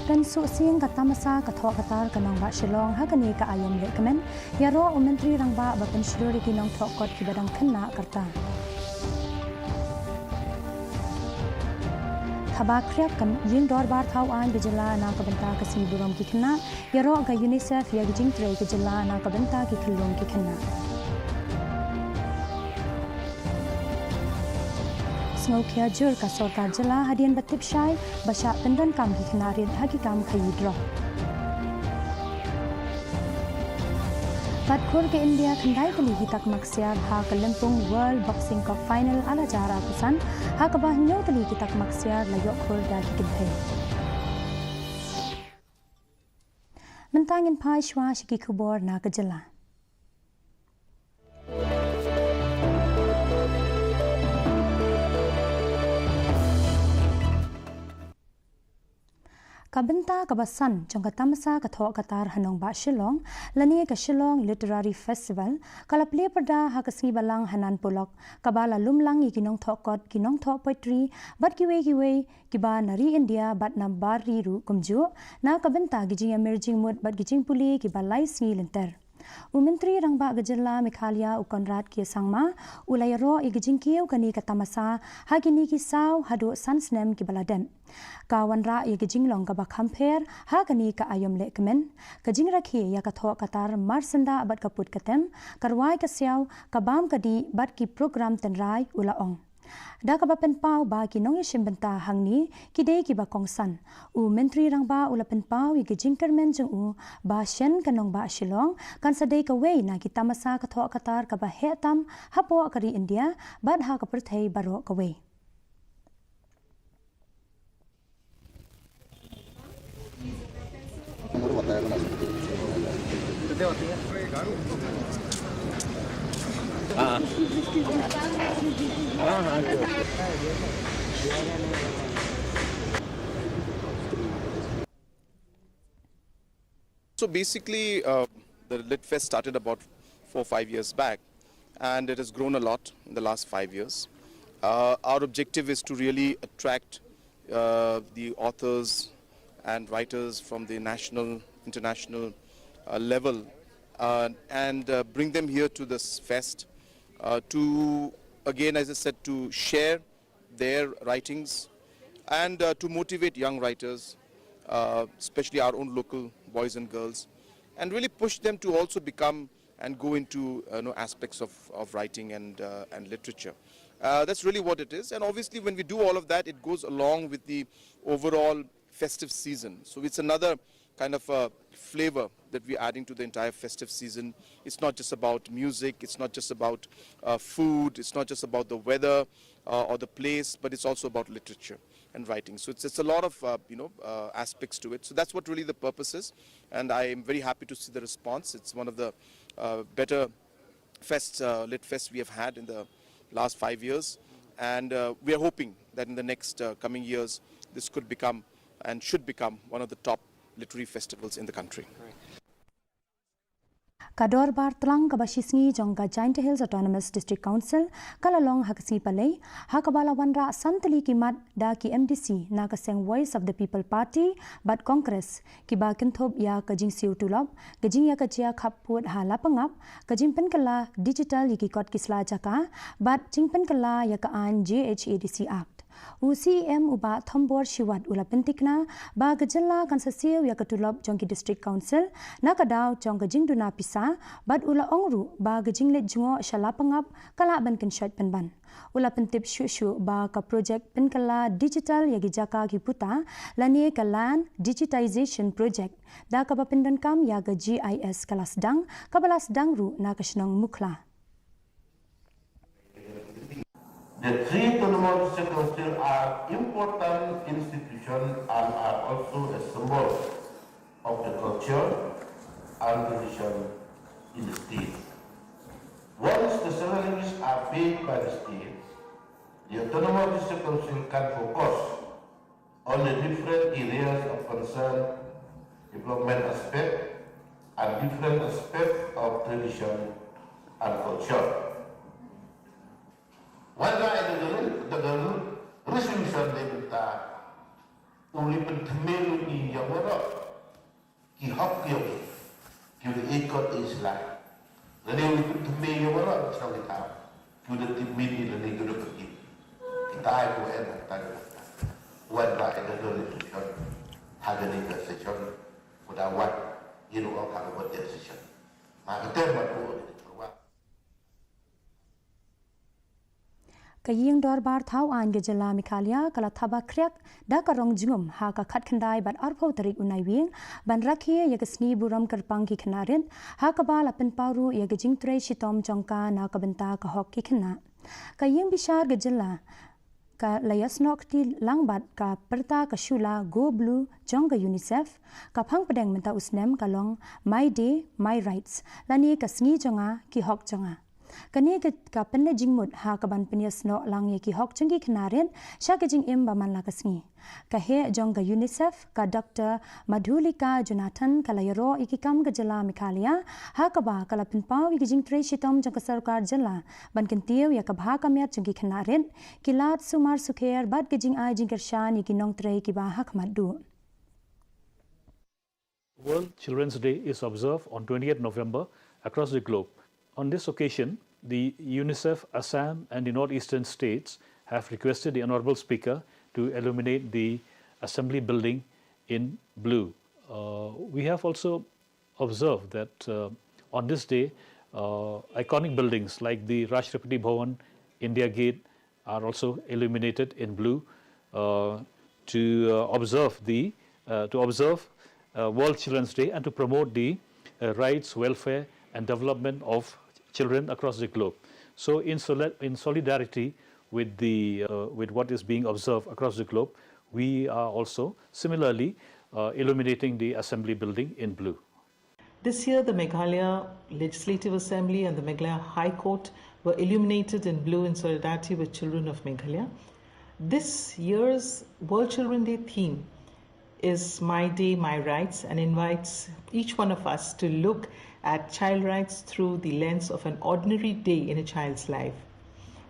Pensu siang kata masa kathok katar kanong ba Shillong hakani ka ayom le kamen yaro menteri rangba ba pensyuri kinong thokot ki badang kena karta Thaba kriak kan yin dor bar thau an bijala na ka banta ka si burom ki kena yaro ga UNICEF ya gi jingtre ki jala na ka banta ki khulung ki kena Snokya jur ka sorkar jala hadian batip shai basha pendan kam ki kinarin hagi kam khayidro Patkur ke India khandai kali hitak maksya ha Kalimpong World Boxing Cup Final ala jara kusan ha kabah nyo kali hitak maksya layok khur da ki kinthe Mentangin pai shwa shiki kubor na kajala Kabenta kabasan jong katamasa kathok katar hanong ba Shillong lani ka Shillong Literary Festival kalaple pada ha kasngi balang hanan polok kabala lumlang ikinong thokot kinong thok poetry bat kiwe kiba nari India bat na bari ru kumju na kabenta gijing emerging mood bat gijing puli kiba lai sngi lenter Menteri Rangba Gejala MEGHALAYA Ukonrat Kia Sangma ulayaro igijing kieu kani katamasa hagini ki saw hadu sansnem ki baladem kawan ra igijing long ka bakhamper hagani ka ayom le kemen kajing rakhi ya kathok katar marsanda bat kaput katem karwai ka siaw kabam kadi bat ki program tenrai ulaong Da kabapen pau ba kinong yishim benta hangni kidei ki ba kongsan menteri rangba ulapen pau i gejingkermen jeng ba shen kanong ba Shillong kan sadei ka wei na kita masa kathok katar ka ba hetam hapo kari India bad ha ka perthei baro ka wei So basically, the Lit Fest started about 4 or 5 years back, and it has grown a lot in the last 5 years. Our objective is to really attract the authors and writers from the national, international level and bring them here to this fest to, again, as I said, to share their writings and to motivate young writers, especially our own local boys and girls, and really push them to also become and go into aspects of writing and literature. That's really what it is, and obviously when we do all of that, it goes along with the overall festive season. So it's another kind of a flavor that we're adding to the entire festive season. It's not just about music, it's not just about food, it's not just about the weather or the place, but it's also about literature and writing. So it's a lot of aspects to it. So that's what really the purpose is, and I am very happy to see the response. It's one of the better fests, lit fests we have had in the last 5 years, and we are hoping that in the next coming years this could become and should become one of the top literary festivals in the country. Kador bar tlang kabashisngi jongga Giant Hills Autonomous District Council kalalong hakasi palay hakabala wanra santali kimat da ki MDC na kaseng Voice of the People Party bat Congress kiba kenthob ya kajing siu tulop kajing ya kachia khaput hala pangap kajing penkala digital yikikot kisla jaka bat jingpen kala ya kaan GHADC Act UCM uba thombor shiwat ula pentikna ba gejala kan sasiu ya ketulop jongki district council na kadaw jong gejing duna pisa bat ula ongru ba gejing let jungo shala pangap kala ban kenshot penban ula pentip shu ba ka project penkala digital ya gijaka ki puta lani kalan digitization project da ka ba pendan kam ya ga GIS kalas dang kabalas dang ru na kashnong mukla The three autonomous councils are important institutions and are also a symbol of the culture and tradition in the state. Once the salaries are paid by the state, the autonomous district council can focus on the different areas of concern, development aspect, and different aspects of tradition and culture. Whether the resolution they only pentemelu ni yang mana ki hak dia ki de ikut Islam. Lalu only pentemelu yang mana sang kita ki de timini le ni ki de pergi. Kita ai ko en ta wan ba en de le session haga ni ke session pada wan iru au haga buat session. Maka tema tu Kaying dor bar thau an ge jala Meghalaya kala thaba kryak da karong jingum ha ka khat khandai ban arpho tarik unai wing ban rakhi ya ge sni buram karpang ki khnarin ha ka bal apen pauru ya ge jing trei shitom chongka na ka benta ka hok ki khna kaying bishar ge jala ka layasnok ti langbat ka perta ka shula go blue jong ka UNICEF ka phang padeng menta usnem ka long my day my rights lani ka sngi jonga ki hok jonga kani ka penne jingmut ha ka ban penias no lang ye ki hok chungi khnaren sha ka jing em ba man la ka sngi ka he jong ka UNICEF ka Dr. Madhulika Jonathan kala yaro ikikam ka jala Meghalaya ha ka ba kala pin paw ki jing tre shitom jong ka sarkar jala ban kin tiu ya ka bha ka myat chungi khnaren kilat sumar sukher bad ke jing ai jing kershan ki nong tre ki ba hak madu. World Children's Day is observed on 28th November across the globe. On this occasion, the UNICEF, Assam and the northeastern states have requested the Honorable Speaker to illuminate the Assembly building in blue. We have also observed that on this day, iconic buildings like the Rashtrapati Bhavan, India Gate are also illuminated in blue to observe World Children's Day and to promote the rights, welfare and development of children across the globe. So in solidarity with what is being observed across the globe, we are also similarly illuminating the Assembly building in blue. This year, the Meghalaya Legislative Assembly and the Meghalaya High Court were illuminated in blue in solidarity with children of Meghalaya. This year's World Children's Day theme is My Day, My Rights, and invites each one of us to look at child rights through the lens of an ordinary day in a child's life.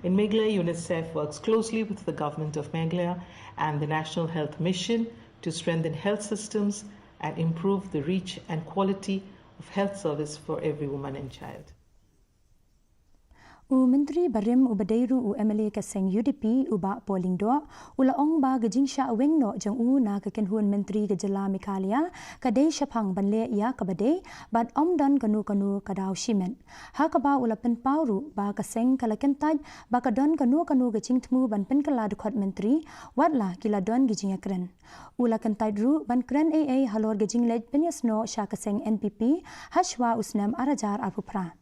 In Meghalaya, UNICEF works closely with the government of Meghalaya and the National Health Mission to strengthen health systems and improve the reach and quality of health service for every woman and child. U Menteri Barim u Badairu u MLA Kaseng UDP u ba polling do ula ong ba gajing sha weng no jang u na ka kenhun Menteri ke jala Meghalaya ka dei shaphang banle ya ka badai bad om dan kanu ka daw shimen ha ka ba ula pen pauru ba Kaseng kala kentaj ba ka don kanu ka jing thmu ban pen kala dukhot Menteri watla kila don gijing akren ula kentaj ru ban kren AA halor gajing lej penyas no sha Kaseng NPP hashwa usnam arajar apupra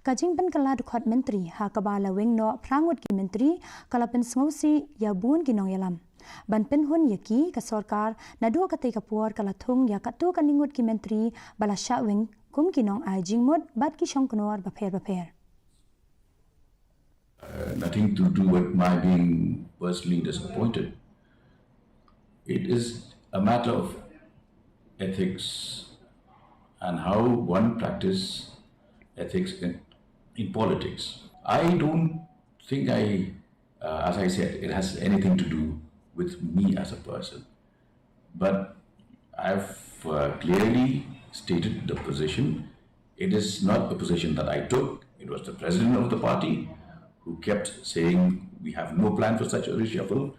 Kajing pen kala dukhot Menteri ha kabala weng no prangut ki Menteri kala pen sngosi ya bun ki nong yalam ban pen hun yaki ka sarkar na du ka te ka puar kala thung ya ka tu ka ningut ki Menteri bala sha weng kum ki nong ai jing mot bat ki shong knor ba pher nothing to do with my being personally disappointed. It is a matter of ethics and how one practices ethics in politics. I don't think as I said, it has anything to do with me as a person. But I've clearly stated the position. It is not a position that I took. It was the president of the party who kept saying we have no plan for such a reshuffle.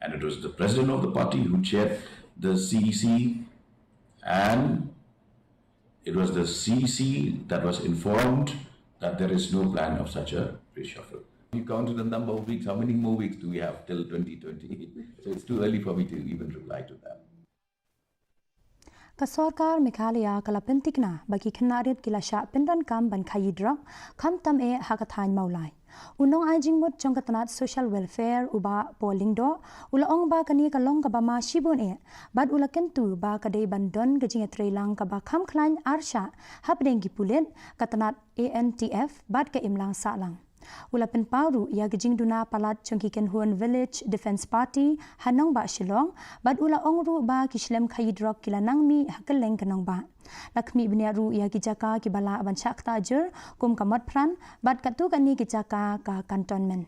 And it was the president of the party who chaired the CEC, and it was the CEC that was informed that there is no plan of such a reshuffle. You counted the number of weeks, how many more weeks do we have till 2020? So it's too early for me to even reply to that. Ka sarkar Meghalaya kala pentikna bagi khenarit kila sha pendan kam ban khayi drak kham tam e ha ka thain maulai unong ajing mut chong katanat social welfare uba polling do ula ong ba kani ka long ka ba ma shibon e bad ula kentu ba ka dei ban don gajing trailang ka ba kham khlain arsha hapdeng gi pulen katanat ANTF bad ka imlang sa lang ula pen paru ya gajing duna palat chongki ken huan village defense party hanong ba shilong bad ula ongru ba kishlem khayidrok kila nangmi hakeleng kanong ba lakmi bniaru ya kijaka ki bala ban shakta jur kum kamat pran bad katu kani kijaka ka cantonment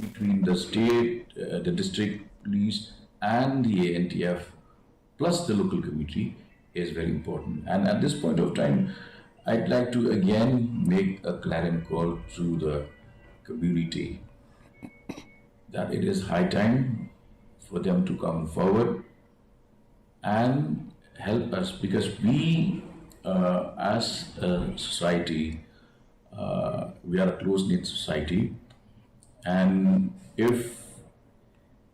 between the state, the district police and the ANTF plus the local community is very important. And at this point of time, I'd like to again make a clarion call to the community that it is high time for them to come forward and help us, because we as a society, we are a close-knit society, and if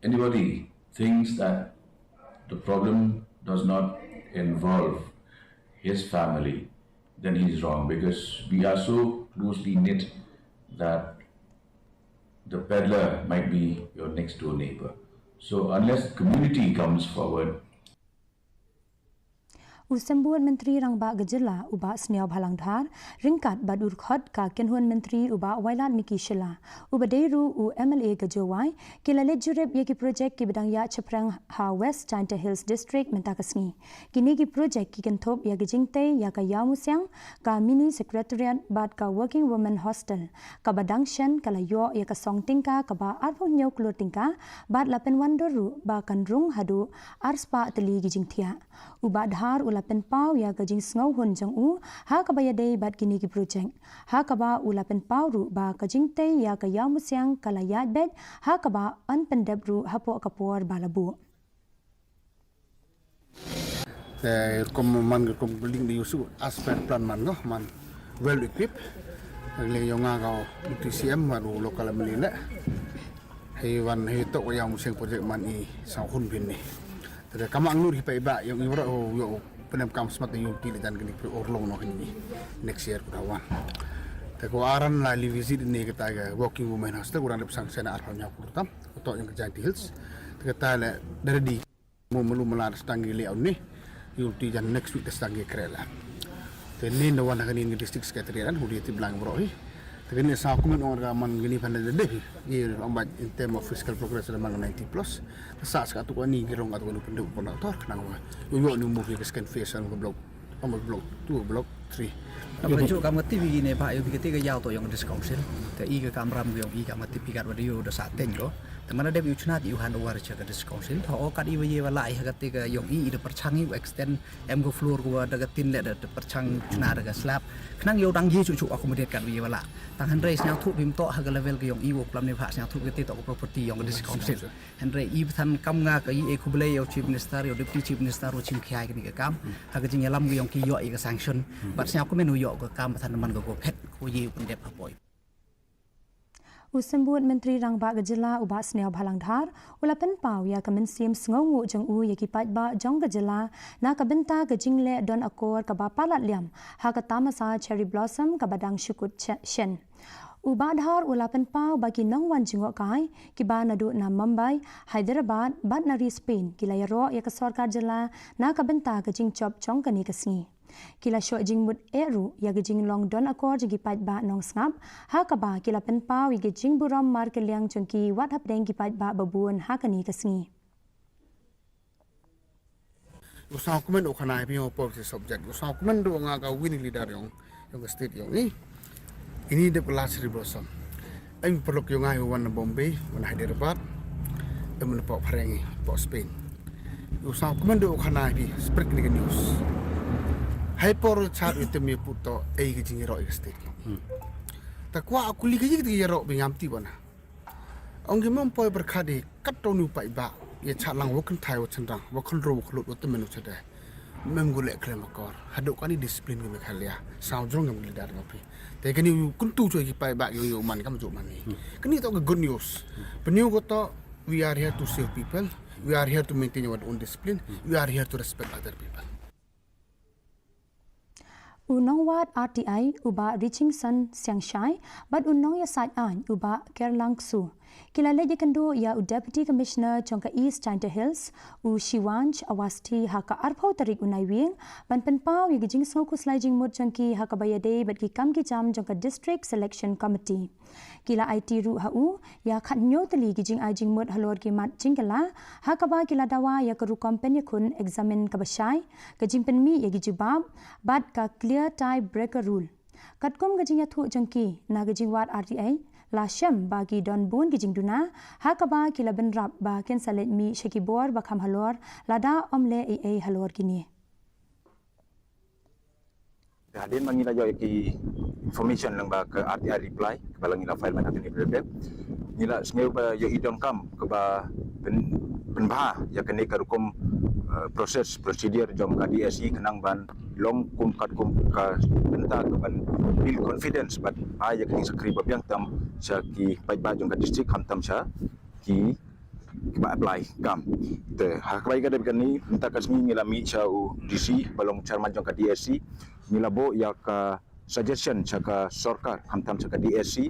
anybody thinks that the problem does not involve his family, then he is wrong, because we are so closely knit that the peddler might be your next door neighbor. So unless the community comes forward, Usambut Menteri Rangba Gejela uba Sneaw Bhalangdhar ringkat badur khot ka kenhuan Menteri uba Wailat Miki Shela uba Deiru u MLA Gejowai kila lejurep ye ki project ki bidang ya Chaprang Ha West Chanta Hills District Mentakasni kini ki project ki kenthop ya gejingte ya ka yamusyang ka mini secretariat bat ka working women hostel ka badangshan kala yo ya ka songtingka ka ba arpon nyau klotingka bat lapen wandoru ba kanrung hadu arspa teli gejingthia uba dhar ulapen pau ya gajing sngaw hun jang u ha ka baya dei bat kini ki project ha ka ba ulapen pau ru ba kajing te ya ka ya musyang kala ya bet ha ka ba an pendep ru hapo kapor balabu kom man kom building di usu aspek plan man no man well equipped le yonga ka TCM maru lokal melile hewan heto yang musyang project man i sa hun bin ni Tapi kamang nur hipai ba yang ibra yo penem kam smart yo ti dan gini orlong no ini next year kudawan. Tapi aran la li visit ni kita ga working women hostel kurang lebih sanction arhanya kurtam atau yang kerja di hills. Kita le dari di melu melar stangi le ni yo ti jan next week stangi krela. Tapi ni no wan kan ini district secretary kan hudi ti belang bro Tapi ni sa aku men orang man gini pandai deh. Ye ambat in term of fiscal progress dalam 90 plus. Sa sekatu ni girong atau ni penduk pun autor kenang wa. Yo ni move ke scan face an blok. Blok 2 blok 3. Apa jo kam ngati begini Pak yo bigete ke yau to yang discount. Te i ke kamram yo i kam ngati pikat radio do sa teng lo. Temana dia uchnat yu han war cha ke discount. Tho kat i ye wala i hagati ke yong i de perchangi extend em go floor go da tin le de perchang chna da slab. Kenang yo dang ye chu accommodate kat ye wala. Tang han rai snang thu bim to ha level ke yong i wo plam ne pha snang thu ke to property yong discount. Han rai i than kam nga ke i ekubele yo chief minister yo deputy chief minister ro chim khai ke ni ke kam. Ha ke jing lam ke yong ki yo i ke sanction. Bat snang ko menu yo ke kam than man go phet ko ye pun dep ha boy. Usambut Menteri Rangba Gejela uba Sneaw Bhalangdhar ulapen pau ya kamen sim sngawu jang u ya ki pat ba jong Gejela na kabenta gejingle don akor ka ba palat liam ha ka tamasa cherry blossom ka badang shukut shen uba dhar ulapen pau bagi nongwan jingok kai ki ba nadu na Mumbai Hyderabad bat nari Spain kila yaro ya ka sarkar jela na kabenta gejing chop jong kani kasni Kila syok jingmut eru ya gejing long don akor jigi pat ba nong snap ha ka ba kila pen pau ya gejing buram mar ke liang chungki wat hap deng ki pat ba babun ha kani kasni Usah komen okana pi yo policy subject usah komen do nga ka winning leader yung state yung ini de last blossom ai perlu yung nga wan Bombay wan Hyderabad em po pharengi po Spain usah komen do okana pi spread ni news Hyper chat itu me puto ai gejing ro state. Takwa aku li gejing ti ro bingam ti bona. Ong gemom poi berkhadi kat to nu pai ba ye chat lang wokan thai wo chandang wokan ro wokan lo te menu chade. Mem gule klem akor. Haduk ani disiplin ke Meghalaya. Sao jong ngam lidar ngapi. Te kani kuntu choi ki pai ba yo man kam jo man ni. Kani to good news. Penyu ko to we are here to serve people. We are here to maintain our own discipline. We are here to respect other people. Unong wat RTI uba reaching sun siang shai but unong ya side an uba Kerlang Su kilale je kendo ya deputy commissioner chongka East Chanta Hills u Shiwanj awasti haka arpau tarik unai wing ban pen pau ya gijing snow ku sliding mud chongki haka bayade but ki kam ki jam chongka district selection committee kila IT ru hau ya khat nyo tali gijing ajing mud halor ki mat jingala haka ba kila dawa ya karu company kun examine ka bashai gijing pen mi ya gijibab bat ka clear tie breaker rule katkom gajing ya thu jangki na gajing wat RTI la shem bagi don bun gijing duna hakaba kila benrap ba ken salet mi shekibor ba kham halor lada omle e halor kini Hadin mangila jo ki information lang ba ke RTI reply ke balang ila file mana kini bebek nila sneu ba yo idon kam ke ba penbah ya kene karukum proses prosedur jom ka DSI kenang ban long kum ka benta ke ban build confidence but ya kini sakri babiang tam sa ki pai ba jom ka district ham tam sa ki ba apply kam te hakbai ka dekan ni minta kasmi ngilami sa DC balong chairman jom ka DSI nilabo ya ka suggestion sa ka sorkar hamtam sa ka DSC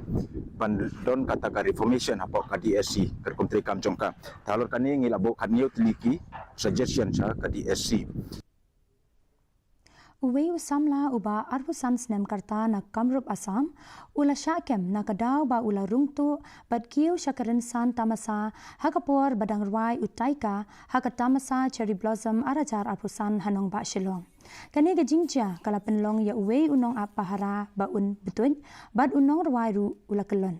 pandon kata ka reformation hapo ka DSC kerkontri kam jongka talor kani ngilabo kanyo tiliki suggestion sa ka DSC Uwe usamla uba arbusan snem karta na Kamrup Assam ula syakem na kadaw ba ula rungtu bad kiw syakarinsan tamasa hakapor badang ruai utaika hakatamasa cherry blossom arajar arbusan hanong ba Shillong kani gajingja kala penlong ya uwe unong apahara ba un betun bad unong ruai ru ula kelon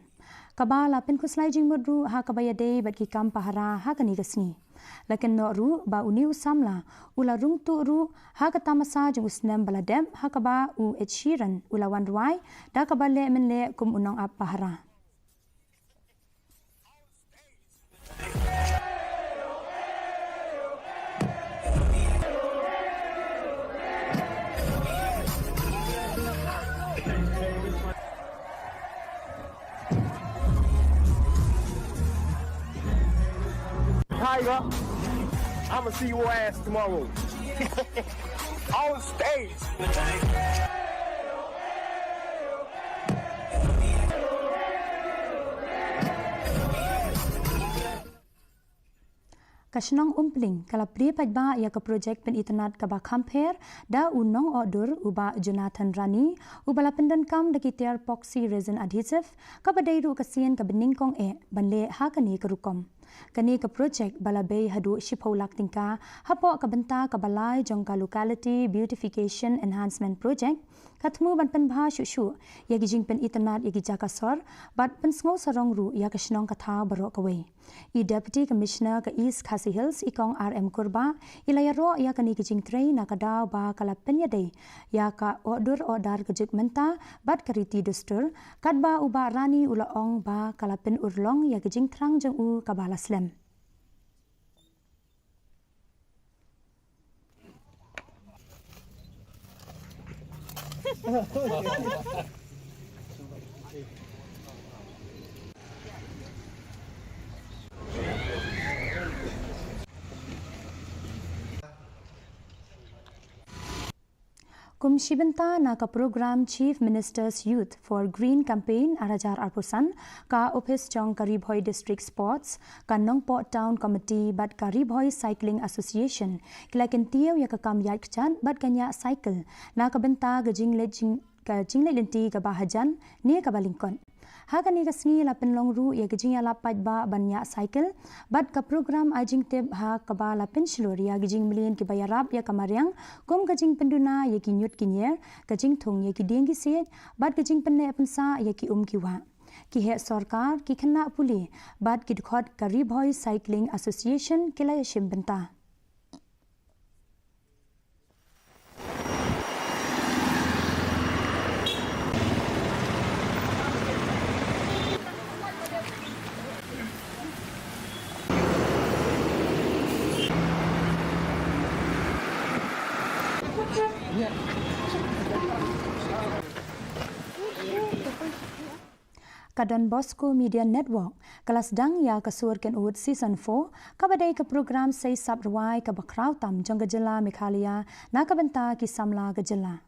kabala pen kuslai jingmudru hakabayade bad kikam pahara hakani gasni lakin no ru ba uni usamla ula rungtu ru hakatamasa jung usnem baladem hakaba u echiran ula wan ruai da kabale menle kum unong apahara Tiger, I'ma see your ass tomorrow on stage. Kasnong umpling kala pri pajba ya ka project pen internet ka ba compare da unong order uba Jonathan Rani ubala pendan kam da kitiar epoxy resin adhesive ka badairu kasien ka beningkong banle ha kani ka rukom kani ka project balabei hadu shipholak tingka hapo ka benta ka balai jongka locality beautification enhancement project katmu ban pen bha shu ya gijing pen internet ya gijaka sor bat pen sngo sarong ru ya kasnong ka tha baro ka wei deputy commissioner ka East Khasi Hills ikong RM Kurba ilaya ro ya kani gijing train na ka daw ba kala pen ya dei ya ka order gejik menta bat kariti dustur kadba uba rani ula ong ba kala pen urlong ya gijing trang jeng u ka bala slam Kumshi benta na ka program Chief Minister's Youth for Green Campaign arajar arpusan ka office jong Karibhoi District Sports ka Nongpo Town Committee bat Karibhoi Cycling Association kilakin tiaw ya ka kam yat kchan bat kanya cycle na ka benta gajing lenti ka bahajan ni ka balingkon hakani kasni la penlong ru ya gijing ya lapaj ba banya cycle bat ka program ajing teb ha ka ba la pensilor ya gijing milien ki bayarap ya kamaryang kom gijing penduna ya ki nyut kinyer gijing thong ya ki ding ki set bat gijing penne pensa ya ki ki wa ki he sarkar ki khana puli bat ki khot Karibhoi Cycling Association kila ya shimbenta Kadon Bosco Media Network kelas dang ya kasur ken ud season 4 kabadai ke program sei sabruai ke bakrau tam jong gejela Meghalaya na kabenta ki samla gejela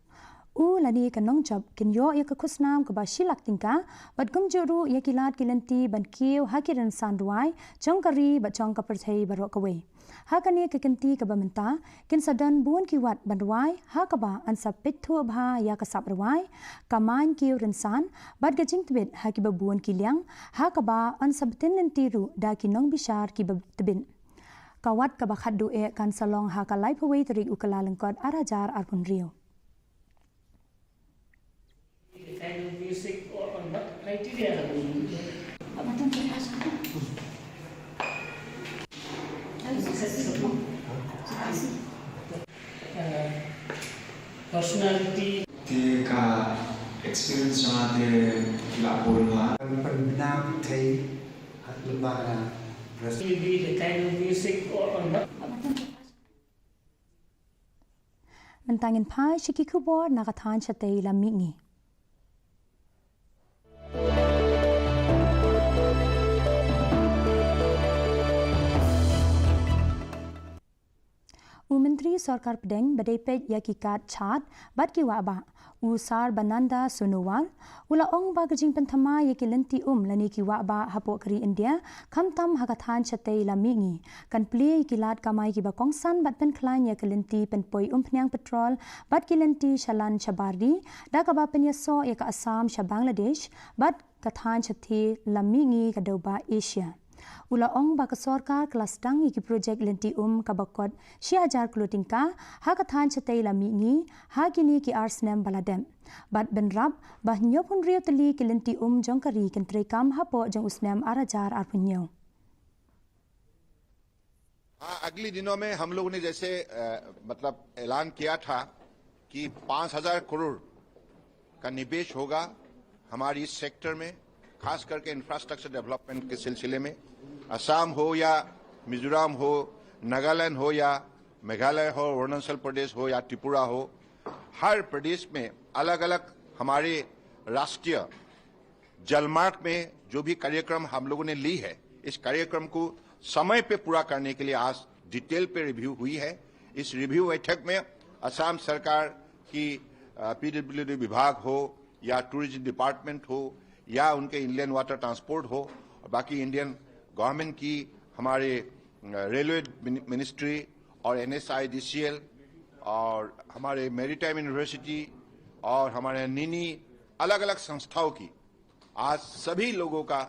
lani ke nong job ken yo ya ke kusnam ke bashilak tingka bat gum juru ya kilat kilenti ban kiu hakiran sanduai jong kari bat jong ka perthai barok away hakani ke kenti ke bamenta ken sadan buan ki wat banwai hakaba ansap pithu bha ya ka sabruai kaman ki rinsan bat gajing tbit haki babuan ki liang hakaba ansap tenlenti ru da ki nong bishar ki babtbin kawat ka bakhadu kan salong ha ka life away trik ukala lengkot arajar arpun rio kind of basic or what criteria personality ka experience natin laborwa pembinaan tay at lembaga maybe the kind of music or not. Mentangin pai shiki kubor nakatan chatay lamingi. Menteri Sarkar Pedeng badepet yakikat chat bat kiwaba usar bananda sunowal ula ong bagajing pentama yakilenti lani kiwaba hapo kari India kamtam hakathan chatay lamingi kan pli kilat kamai ki bakongsan bat pen klan yakilenti penpoi pnyang petrol bat kilenti shalan chabardi da kaba penyaso yak Assam sha Bangladesh bat kathan chathi lamingi kadoba Asia Ula ong baka sorkar kelas dang iki projek lenti kabakot 6,000 klotingka hakathan chatay lamingi hagini ki arsnem baladem bat benrab bah nyopun rio teli ki lenti jongkari kentre kam hapo jong usnem arajar arpunyo अगले दिनों में हम लोगों ने जैसे मतलब ऐलान किया था कि 5,000 करोड़ का निवेश होगा हमारी इस सेक्टर में खास करके इंफ्रास्ट्रक्चर डेवलपमेंट के सिलसिले में असम हो या मिजोरम हो नागालैंड हो या मेघालय हो अरुणाचल प्रदेश हो या त्रिपुरा हो हर प्रदेश में अलग अलग हमारे राष्ट्रीय जलमार्ग में जो भी कार्यक्रम हम लोगों ने ली है इस कार्यक्रम को समय पे पूरा करने के लिए आज डिटेल पे रिव्यू हुई है। इस रिव्यू बैठक में असम सरकार की पीडब्ल्यूडी विभाग हो या टूरिज्म डिपार्टमेंट हो या उनके इंडियन वाटर ट्रांसपोर्ट हो और बाकी इंडियन गवर्नमेंट की हमारे रेलवे मिनिस्ट्री और NSIDCL और हमारे मैरीटाइम यूनिवर्सिटी और हमारे नीनी अलग अलग संस्थाओं की आज सभी लोगों का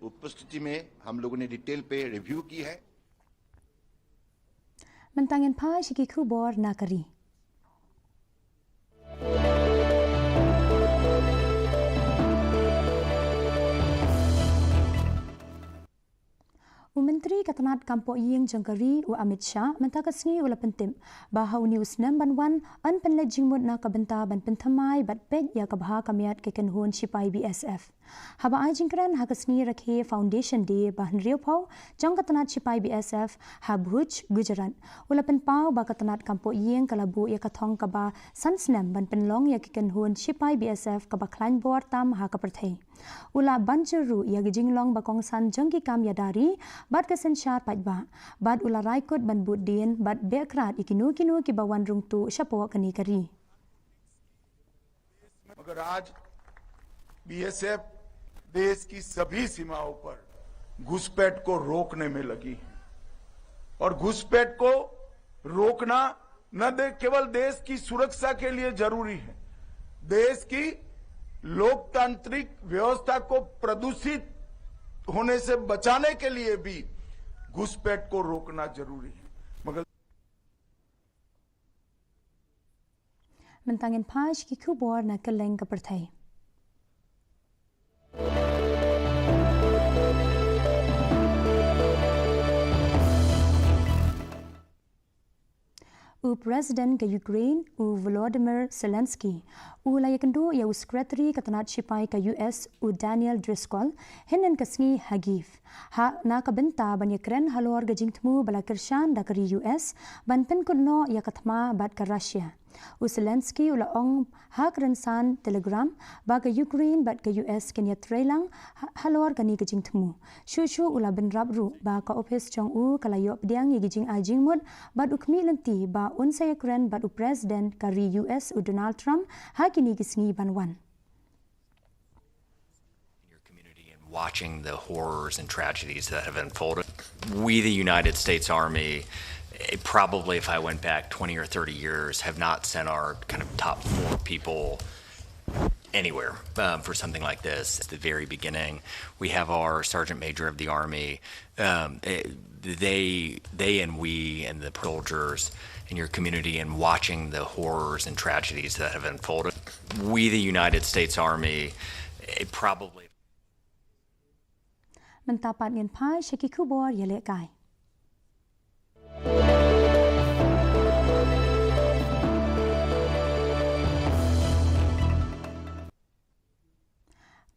उपस्थिति में हम लोगों ने डिटेल पे रिव्यू की है। Mentangin pai shiki kubor nakari. Menteri Katanat Kampo Ying Jangkari u Amit Shah mentakasngi ula pentim bahaw ni usnam banwan an penlejing mud na kabenta ban pentamai bat pet ya kabha kamiat kekenhun sipai BSF. Haba ai jingkran hakasngi rakhe foundation day bahan riau pau jang Katanat sipai BSF Habhuj Gujarat ula penpau ba Katanat Kampo Ying kalabu ya kathong kaba sansnam ban penlong ya kekenhun sipai BSF kaba klan bor tam ha kaperthai. Ula banjeru ya gijinglong bakong san jangki kam yadari bat kesen syar pajba bat ula raikut ban budin bat bekrat ikinu ki bawan rungtu shapo kani kari मगर आज बीएसएफ देश की सभी सीमाओं पर घुसपैठ को रोकने में लगी है और घुसपैठ को रोकना न केवल देश की सुरक्षा के लिए जरूरी है देश की लोकतांत्रिक व्यवस्था को प्रदूषित होने से बचाने के लिए भी घुसपैठ को रोकना जरूरी है मगर Mentangin pai shiki kubor na keleng kaperthai U President ke Ukraine u Volodymyr Zelensky u layakendu ya u Secretary Katanat Sipai ke US u Daniel Driscoll hinen kasngi Hagiv ha na kabenta ban Ukraine halor gajingtmu bala kirshan da kari US ban penkudno ya kathma bat ka Russia u Zelensky u laong hak rensan Telegram ba ke Ukraine bat ke US kenya trailang halor kani gajingtmu shu u la ben rabru ba ka office chong u kalayo pdiang yi gijing ajing mud bat ukmi lenti ba unsa Ukraine bat u President kari US u Donald Trump hakini kisngi banwan watching the horrors and tragedies that have unfolded. We, the United States Army, probably if I went back 20 or 30 years, have not sent our kind of top 4 people anywhere for something like this. At the very beginning, we have our Sergeant Major of the Army. They and we and the soldiers in your community and watching the horrors and tragedies that have unfolded. We, the United States Army, probably Mentapat ngin pai shiki kubor yele kai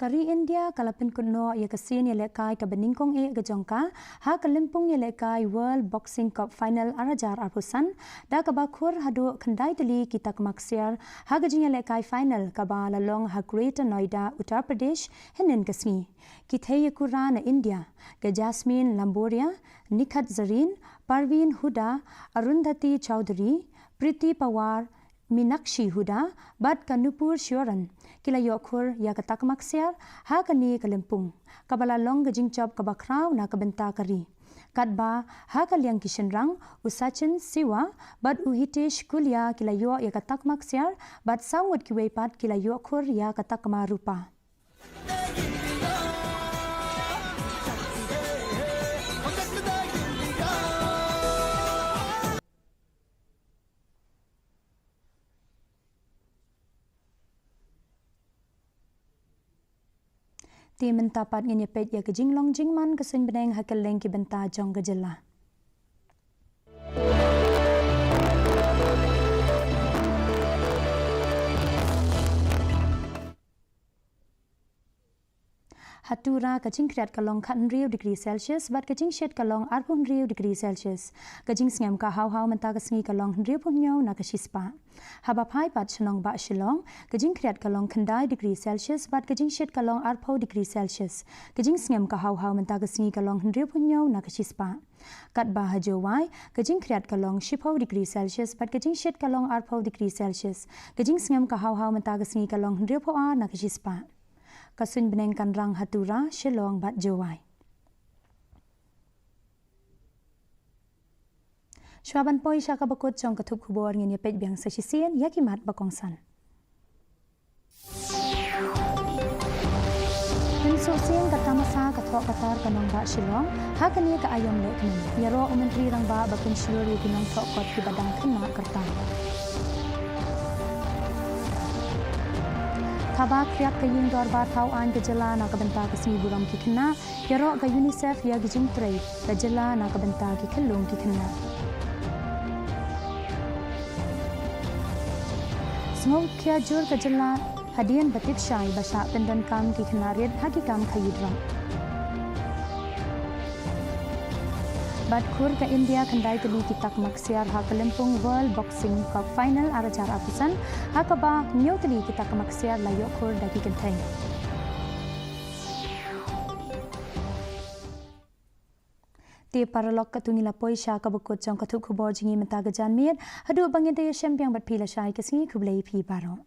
Kari India kalapin kuno ya kasin ya lekai ka beningkong ke jongka ha kalimpung ya lekai World Boxing Cup Final arajar arpusan da kabakur hadu kendai teli kita kemaksiar ha gajing ya lekai final kaba lalong ha Greater Noida Uttar Pradesh henen kasni kithe ya kurana India ke Jasmine Lamboria Nikhat Zareen Parveen Huda Arundhati Chowdhury Priti Pawar Minakshi Huda Bad Kanupur Shoran kila yokur ya katak maksiar ha kani kalimpung kabala long gajing job kabakraw na kabenta kari katba ha kaliang kishenrang usachin siwa bad uhitesh kulya kila yo ya katak maksiar bad sangwat kiwepat kila yokur ya katak marupa Ti mentapat ngin yapet ya kejing long jingman kesin beneng hakeleng ki benta jong gejela. Hatura kajing kriat kalong 100 degree Celsius bat kajing shed kalong 40 degree Celsius kajing sngam ka haw menta kasngi kalong 100 na kasispa habapai bat chnong ba shilong kajing kriat kalong khandai degree Celsius bat kajing shed kalong 40 degree Celsius kajing sngam ka haw menta kasngi kalong 100 na kasispa kat ba hajowai kajing kriat kalong 10 degree Celsius bat kajing shed kalong 40 degree Celsius kajing sngam ka haw menta kasngi kalong 100 na kasispa kasun benengkan rang hatura Shillong bat jawai. Shwaban poi syaka bakut jong ketup kubor ngin yapet biang sesisian yakimat bakongsan. Pensuk siang kata masa katok katar kanong ba Shillong hakani ka ayam lek nin yaro menteri rang ba bakun shilur yakinong tokot ki badang kena kerta. Kaba kriak kaying dorbar tau an gejala na kabenta kesni buram ki kena yaro ka UNICEF ya gijing trade gejala na kabenta ki kelung ki kena Smog kya jur gejala hadian batik syai basa pendan kam ki kena red haki kam khayidram Bad kur ke India kendai teli kitak maksiar ha kelempung World Boxing Cup Final arajar apusan ha kaba nyau teli kitak maksiar layok kur daki kenteng. Ti paralok katungila poisha kabukut jong katuk kubor jingi menta gajan miet hadu bangin te syampiang bat pila syai kesingi kublai pi baro.